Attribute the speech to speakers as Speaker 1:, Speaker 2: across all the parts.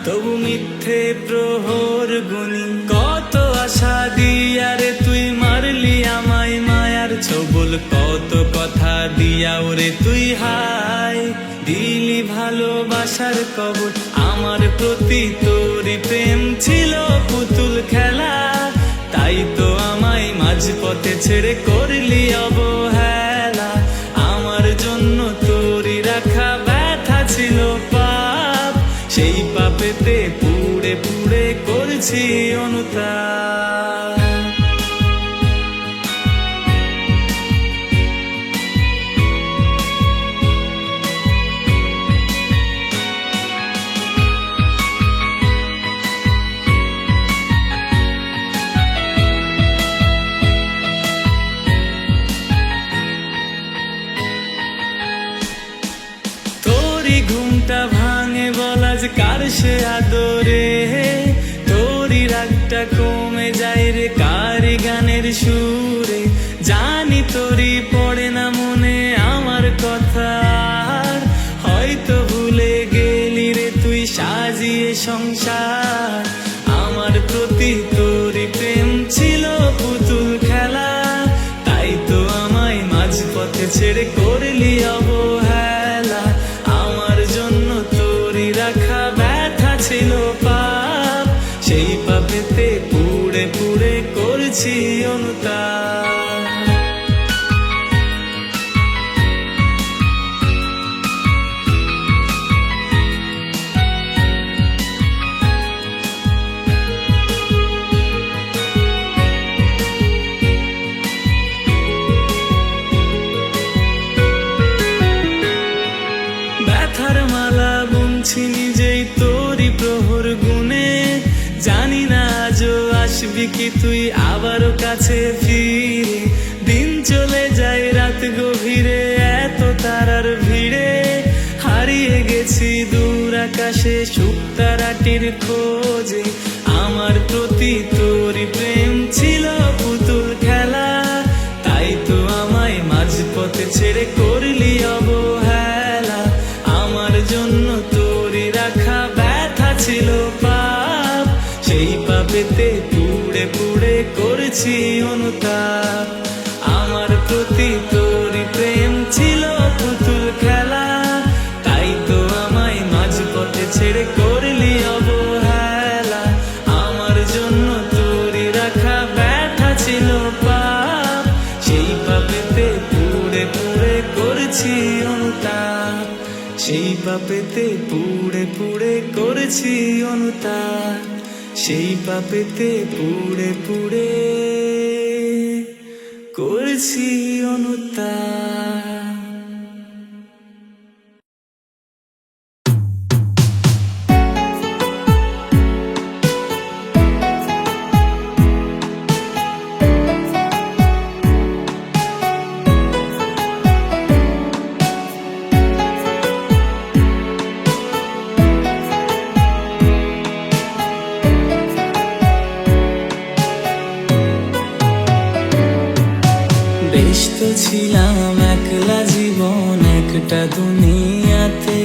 Speaker 1: তবু মিথ্যে প্রহর গুনি কত আশা দিয়ারে তুই মারলি আমায় মায়ার ছবল কত কথা দিয়া ওরে তুই হায় দিলি ভালোবাসার কবর আমার প্রতি তোরই প্রেম ছিল পুতুল খেলা তাই তো আমায় মাঝপথে ছেড়ে করলি অবহেলা আমার জন্য তোরই রাখা ব্যথা ছিল পাপ সেই পাপেতে পুড়ে পুড়ে করছি অনুতাপ ঘুমটা ভাঙে বলা যে কার সে আদরে তোরই রাগটা কমে যায় রে কারি গানের সুরে জানি তোরই পড়ে না মনে আমার কথা হয়তো ভুলে গেলি রে তুই সাজিয়ে সংসার আমার প্রতি তোরই প্রেম ছিল পুতুল খেলা তাই তো আমায় মাঝপথে ছেড়ে করলি অবহেলা রাখা ব্যথা ছিল পাপ সেই পাপেতে পুড়ে পুড়ে করছি অনুতাপ ব্যথার মালা বুনছি নিজেই তোরই প্রহর গুনে জানি না আজও আসবি কি তুই আবারও কাছে ফিরে দিন চলে যায় রাত গভীরে এত তারার ভিড়ে হারিয়ে গেছি দূর আকাশে শুকতারাটির খোঁজে আমার প্রতি তোরই প্রেম ছিল পুতুল খেলা তাই তো আমায় মাঝপথে ছেড়ে করলি অবহেলা আমার জন্য তোরই রাখা ব্যথা ছিল পাপ সেই পাপেতে পুড়ে পুড়ে করেছি অনুতাপ আমার প্রতি তোরই প্রেম ছিল পুতুল খেলা তাই তো আমায় মাঝপথে ছেড়ে করলি অবহেলা আমার জন্য তোরই রাখা ব্যথা ছিল পাপ সেই পাপেতে পুড়ে পুড়ে করেছি অনুতাপ সেই পাপেতে পুড়ে পুড়ে করেছি অনুতাপ সেই পাপেতে পুড়ে পুড়ে করেছি অনুতাপ ব্যস্ত ছিলাম একলা জীবন একটা দুনিয়াতে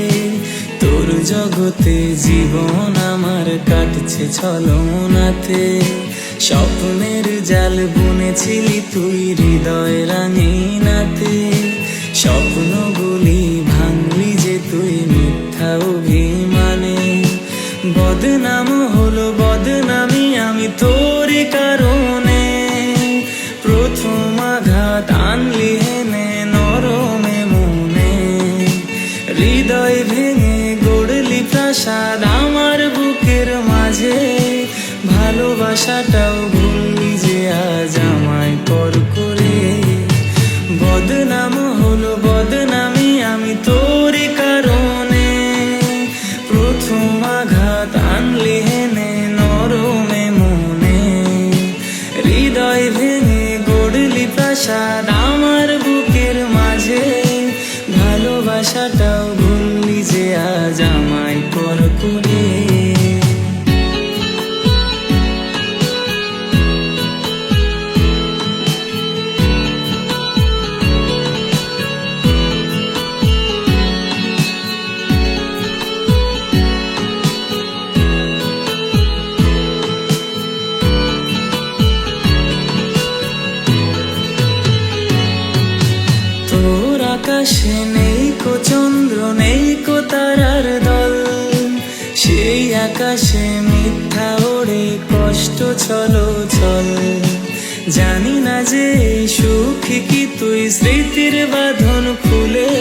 Speaker 1: তোর জগতে জীবন আমার কাটছে ছলনাতে স্বপ্নের জাল বুনেছিলি তুই হৃদয় রাঙিনাতে স্বপ্নগুলি ভাঙলি যে তুই মিথ্যা অভিমানে বদনাম হলো বদনামি আমি তোরই কারণে প্রথম আঘাত আনলি হেনে নরমে মনে হৃদয় ভেঙে গড়লি প্রাসাদ আমার বুকের মাঝে ভালোবাসাটাও ভুললি যে আজ আমায় পর করে বদনাম হলো বদনামি আমি তোরই কারণে প্রথম আঘাত আনলি হেনে নরমে মনে হৃদয় ভেঙে গড়লি প্রাসাদ আমার বুকের মাঝে ভালোবাসাটাও ভুললি যে আজ আমায় পর করে সেই আকাশে মিথ্যা ওড়ে কষ্ট চলো চল। জানি না যে সুখী কি তুই স্মৃতির বাঁধন খুলে,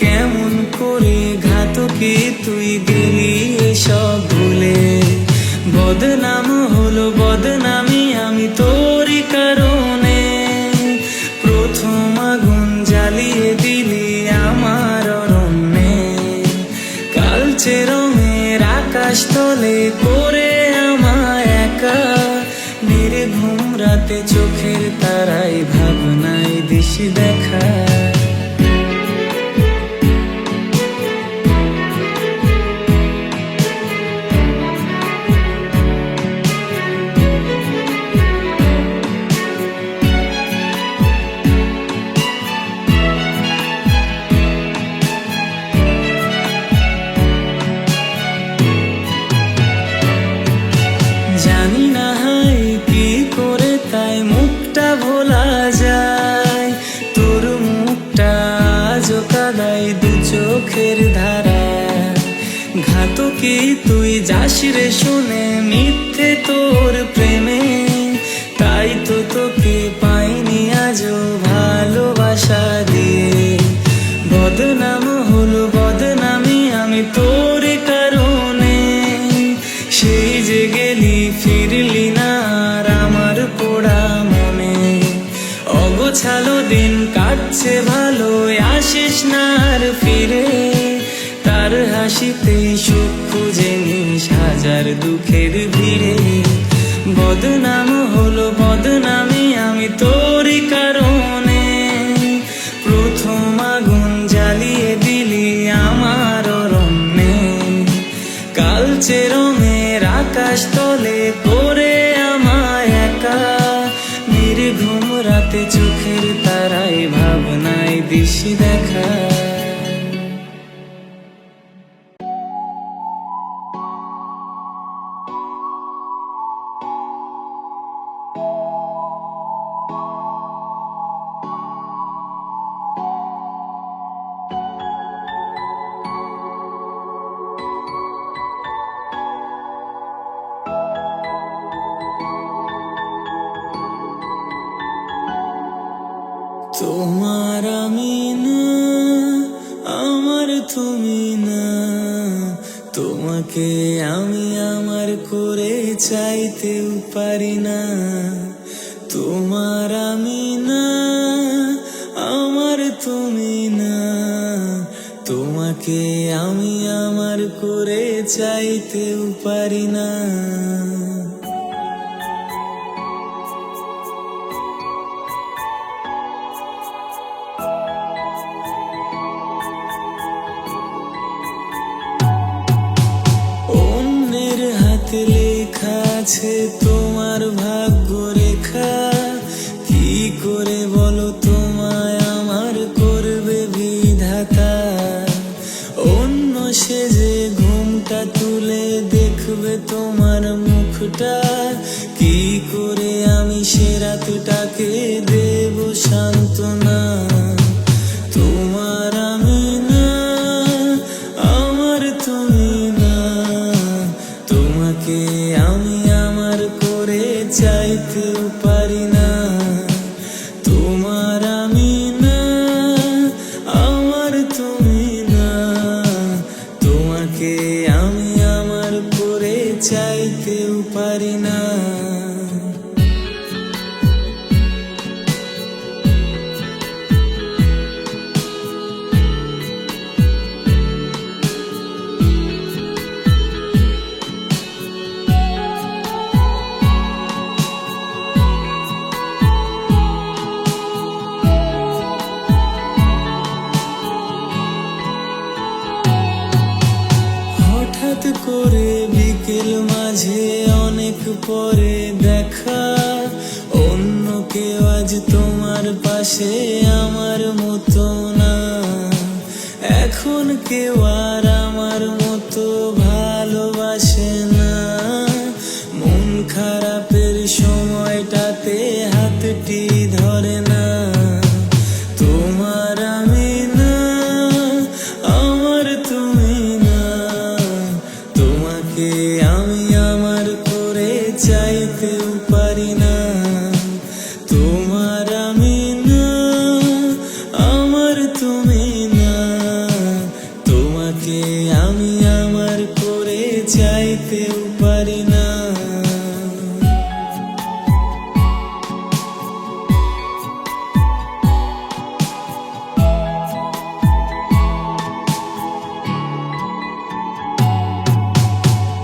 Speaker 1: কেমন করে ঘাতকি তুই গেলি এসব ভুলে। বদনাম হলো বদনামি আমি তোরই কারণে, প্রথম আগুন জ্বালিয়ে দিলি আমার অরণ্যে। কালচে রঙের আকাশ তলে করে আমায় একা, নির্ঘুম রাতে চোখের তারাই ভাবনায় দিশি দেখা। জানি না হাই কি করে তাই মুখটা ভোলা যায়, তোর মুখটা আজও কাদাই দু চোখের ধারা। ঘাতকি তুই যাস রে শুনে মিথ্যে তোর প্রেমে, তাই তো তোকে পাইনি আজও ভালোবাসা দিয়ে। বদনাম হলো বদনামি আমি তোর কারণে, সেই যে গেলি ফিরলি না আর আমার পোড়া মনে। অগোছালো দিন কাটছে ভালো আসিস না আর ফিরে, তার হাসিতে সুখ খুঁজে নিস হাজার দুঃখের ভিড়ে। বদনাম হলো বদনামি আমি তোরই কারণে, প্রথম আগুন জ্বালিয়ে দিলি আমার অরণ্যে। কালচে রঙের আকাশ তলে করে আমায় একা, নির্ঘুম রাতে চোখের তারাই ভাবনায় দিশি দেখা। তোমার আমি না আমার তুমি না, তোমাকে আমি আমার করে চাইতেও পারি না। তোমার আমি না আমার তুমি না, তোমাকে আমি আমার করে চাইতেও পারি না। অন্যের হাতে লেখা আছে তোমার ভাগ্য রেখা, কি করে বলো তোমায় আমার করবে বিধাতা। অন্য সেজে ঘুমটা তুলে দেখবে তোমার মুখটা, কি করে আমি সে রাতটাকে দেব সান্ত্বনা। তোমার আমি না আমার তুমি না, তোমাকে আমি আমার করে চাইতেও পারি না। তোমার আমি না আমার তুমি না, তোমাকে আমি আমার করে চাইতেও পারি না। হঠাৎ করে বিকেল মাঝে অনেক পরে দেখা, অন্য কেউ আজ তোমার পাশে আমার মতো না। এখন কেউ আর আমার মতো ভালোবাসে না, মন খারাপের সময়টাতে হাতটি ধরে না। তোমার আমি না আমার তুমি না, তোমাকে তোমাকে আমি আমার করে চাইতেও পারি না। তোমার আমি না, আমার তুমি না। তোমাকে আমি আমার করে চাইতেও পারি না।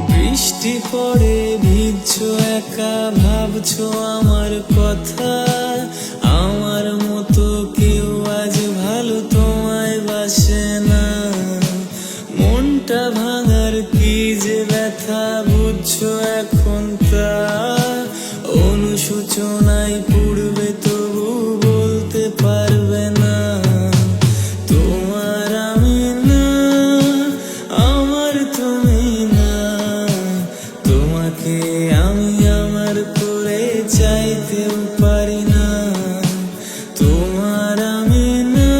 Speaker 1: বৃষ্টি পড়ে ভিজছো একা, ভাবছো আমার কথা। আমার মতো কেউ আজ ভালো তোমায় বাসে না। মনটা ভাঙার কি যে ব্যথা, বুঝছো এখন তা। অনুশোচনায় পূর্বে তবু বলতে পারবে না। তোমার আমি না, আমার তুমি না। তোমাকে আমি আমার করে চাইতেও পারি না। তোমার আমি না,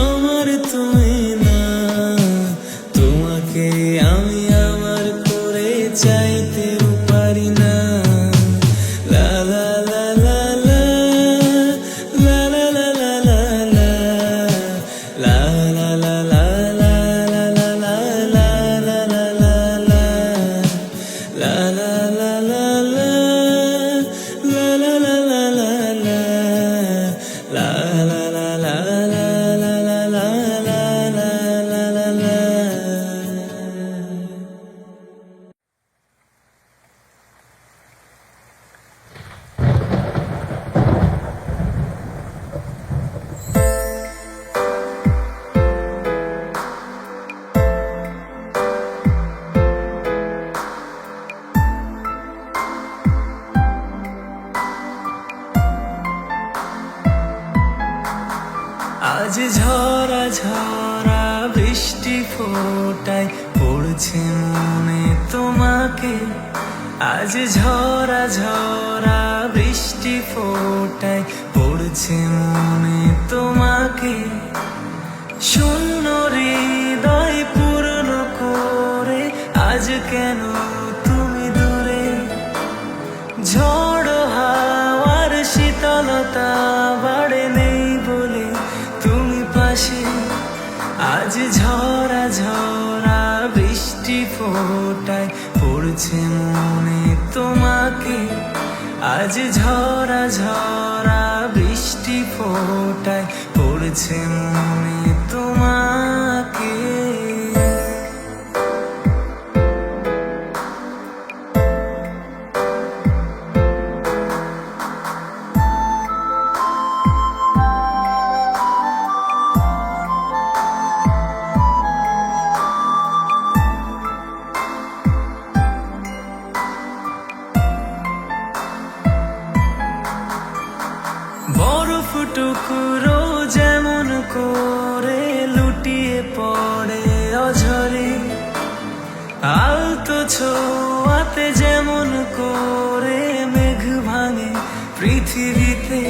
Speaker 1: আমার তুমি না। তোমাকে আমি আমার করে চাইতেও পারি না। লা লা লা লা লা, লা লা লা লা লা লা, লা লা লা লা লা লা লা লা লা লা লা লা, la la la la la, la la la la la la, la la la la la la la la la la la. আজ ঝরা ঝরা বৃষ্টি ফোটায় পড়ছে মনে তোমাকে। আজ ঝরা ঝরা বৃষ্টি ফোটায় পড়ছে মনে তোমাকে। শূন্য হৃদয় পূর্ণ করে আজ কেন তুমি দূরে। ঝড় হাওয়ার শীতলতা বাড়ে নেই বলে তুমি পাশে। আজ ঝরা ঝরা বৃষ্টি ফোটায় পড়ছে মনে তোমাকে। আজ ঝরা ঝরা বৃষ্টি ফোটায় পড়ছে মনে তোমাকে। বরফ টুকরো যেমন করে লুটিয়ে পড়ে অঝরে। আলতো ছোঁয়াতে যেমন করে মেঘ ভাঙে পৃথিবীতে।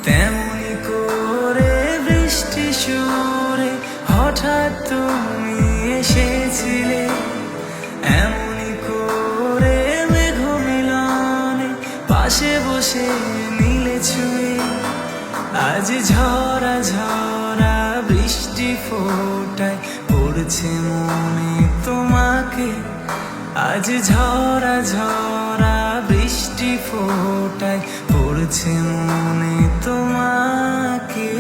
Speaker 1: তেমনি করে বৃষ্টি সুরে হঠাৎ তুমি এসেছিলে। এমনি করে মেঘ মিলনে পাশে বসে নীলে ছুঁয়ে। আজ ঝরা ঝরা বৃষ্টি ফোটায় পড়ছে মনে তোমাকে। আজ ঝরা ঝরা বৃষ্টি ফোটায় পড়ছে মনে তোমাকে।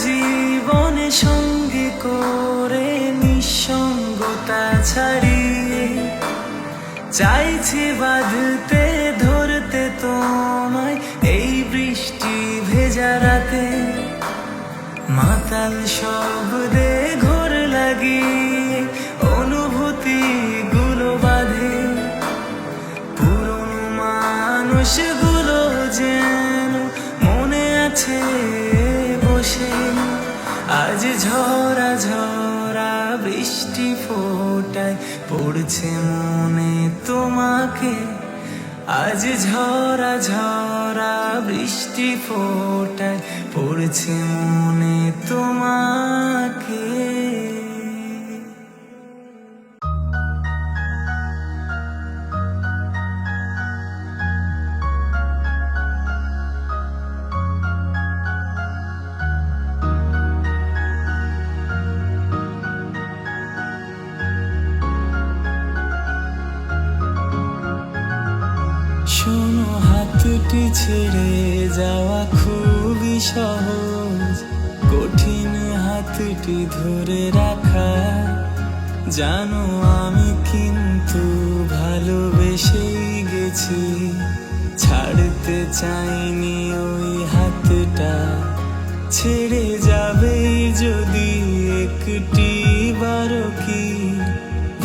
Speaker 1: জীবনে সঙ্গে করে নিঃসঙ্গতা ছাড়িয়ে চাইছি বাঁধতে পার্সোনাল শব্দে ঘোর লাগিয়ে অনুভূতি গুলো বাঁধে, পুরনো মানুষগুলো যেন মনে আছে বসে। আজ ঝরা ঝরা বৃষ্টি ফোটায় পড়ছে মনে তোমাকে, আজ ঝরা ঝরা বৃষ্টি ফোটায় পড়ছে মনে তোমাকে। শোনো, হাতটি ছেড়ে যাওয়া খুবই সহজ, কঠিন হাতটি ধরে রাখা। জানো আমি কিন্তু ভালোবেসেই গেছি, ছাড়তে চাইনি ওই হাতটা। ছেড়ে যাবে যদি একটি বারো কি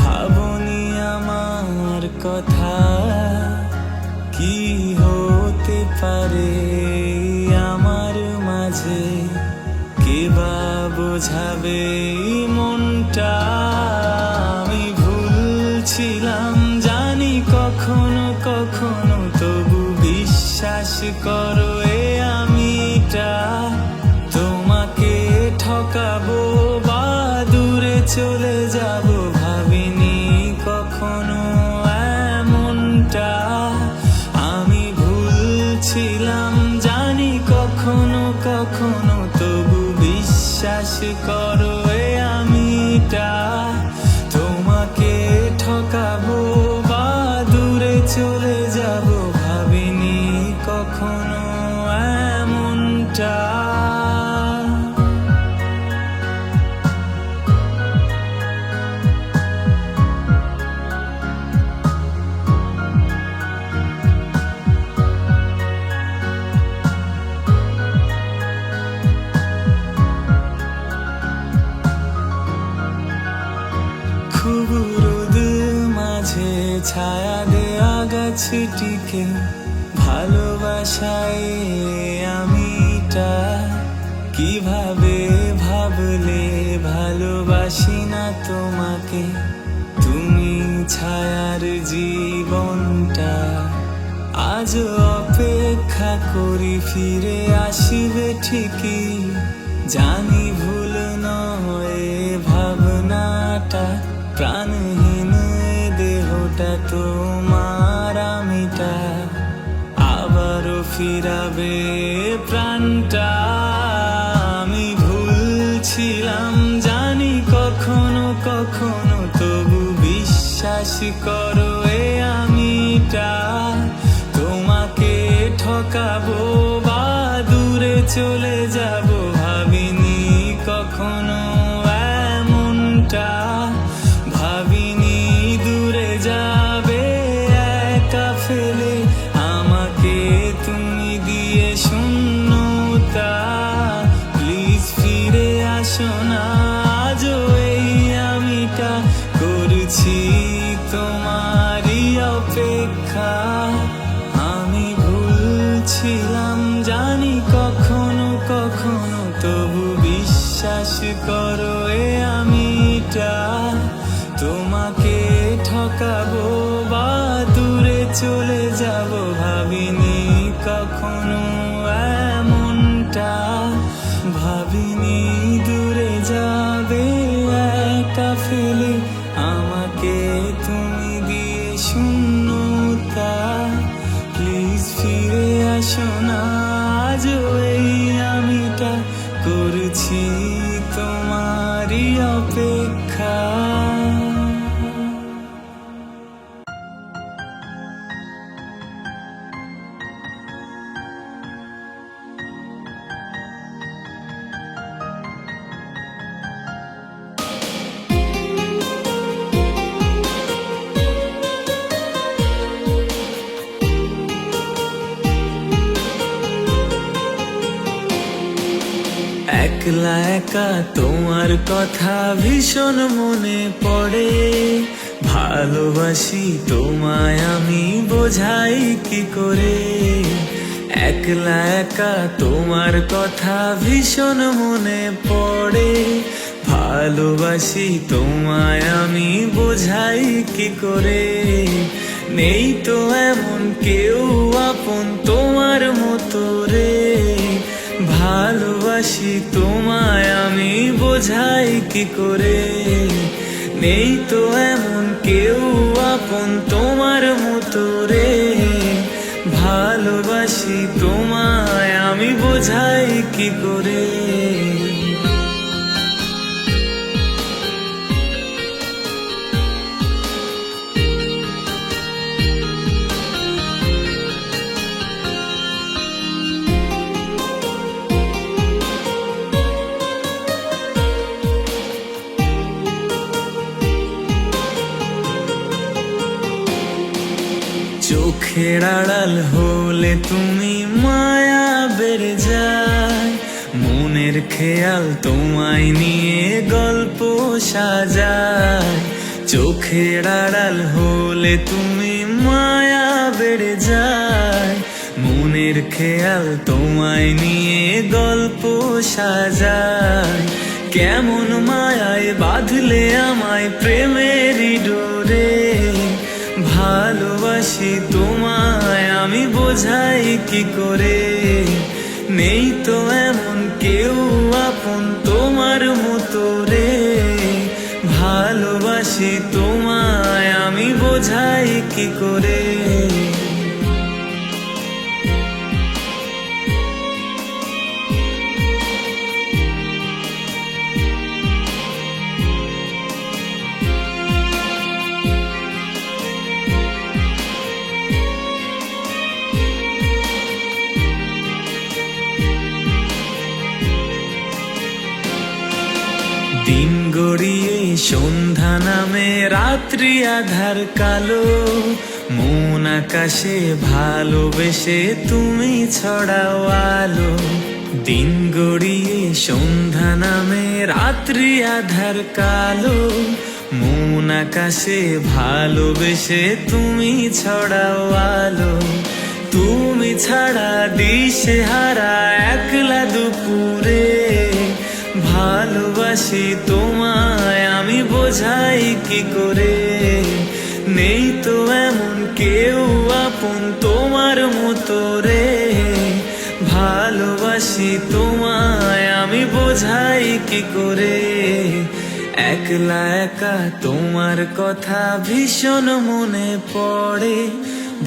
Speaker 1: ভাবনি আমার কথা? কি হতে পারে আমার মাঝে, কে বা বোঝাবে মনটা? আমি ভুলছিলাম জানি কখনো কখনো, তবু বিশ্বাস করো এ আমিটা। তোমাকে ঠকাবো বা দূরে চলে যাব, ভাবিনি কখনো এমনটা। আমি ভুলছিলাম জানি কখনো কখনো, তবু বিশ্বাস করো এ আমিটা। তোমাকে ঠকাবো বা দূরে চলে যাব, ভাবিনি কখনো এমনটা। খুব রোদ মাঝে ছায়া দেয়া গাছটিকে ভালোবাসায় আমিটা। কিভাবে ভাবলে ভালোবাসি না তোমাকে, তুমি ছায়ার জীবনটা। আজও অপেক্ষা করি ফিরে আসবে ঠিকই, জানি ভুল নয় ভাবনাটা। প্রাণহীন দেহটা তোমার আমিটা, আবারও ফিরাবে প্রাণটা। আমি ভুলছিলাম জানি কখনো কখনো, তবু বিশ্বাস করো এ আমিটা। তোমাকে ঠকাবো বা দূরে চলে যাব, ভাবিনি কখনো এমনটা। ভাবিনি দূরে যাবে একা ফেলে আমাকে তুমি দিয়ে শূন্যতা। প্লিজ ফিরে আসো না, আজও এই আমিটা করছি তোমারই অপেক্ষা। আমি ভুলছিলাম জানি কখনো কখনো, তবু বিশ্বাস করো এ আমিটা। তোমাকে ঠকাবো বা দূরে চলে যাব, ভাবিনি কখনো এমনটা। ভাবিনি দূরে যাবে একা ফেলে আমাকে তুমি দিয়ে শূন্যতা। প্লিজ ফিরে আসো না, আজও এই আমিটা করছি তোমারই অপেক্ষা। একলা একা তোমার কথা ভীষণ মনে পড়ে, ভালোবাসি তোমায় আমি বোঝাই কি করে। একলা একা তোমার কথা ভীষণ মনে পড়ে, ভালোবাসি তোমায় আমি বোঝাই কি করে। নেই তো এমন কেউ আপন তোমার মতো রে, ভালোবাসি তোমায় আমি বোঝাই কি করে। নেই তো এমন কেউ আপন তোমার মতো রে, ভালোবাসি তোমায় আমি বোঝাই কি করে। চোখের আড়াল হলে তুমি মায়া বেড়ে যায়, মনের খেয়াল তোমায় নিয়ে গল্প সাজায়। চোখের আড়াল হলে তুমি মায়া বেড়ে যায়, মনের খেয়াল তোমায় নিয়ে গল্প সাজায়। কেমন মায়ায় বাঁধলে আমায় প্রেমেরই ডোরে, ভালোবাসি তোমায় আমি বোঝাই কি করে। নেই তো এমন কেউ আপন তোমার মতো রে, ভালোবাসি তোমায় আমি বোঝাই কি করে। দিন গড়িয়ে সন্ধ্যা নামে রাত্রি আধার কালো, মন আকাশে ভালোবেসে তুমি ছড়াও আলো। দিন গড়িয়ে সন্ধ্যা নামে রাত্রি আধার কালো, মন আকাশে ভালোবেসে তুমি ছড়াও আলো। তুমি ছাড়া দিশেহারা একলা দুপুরে, ভালোবাসি তোমায় আমি বোঝাই কি করে। নেই তো এমন কেউ আপন তোমার মতো রে, ভালোবাসি তোমায় আমি বোঝাই কি করে। একলা একা তোমার কথা ভীষণ মনে পড়ে,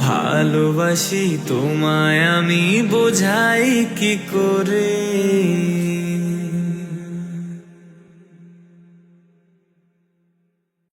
Speaker 1: ভালোবাসি তোমায় আমি বোঝাই কি করে।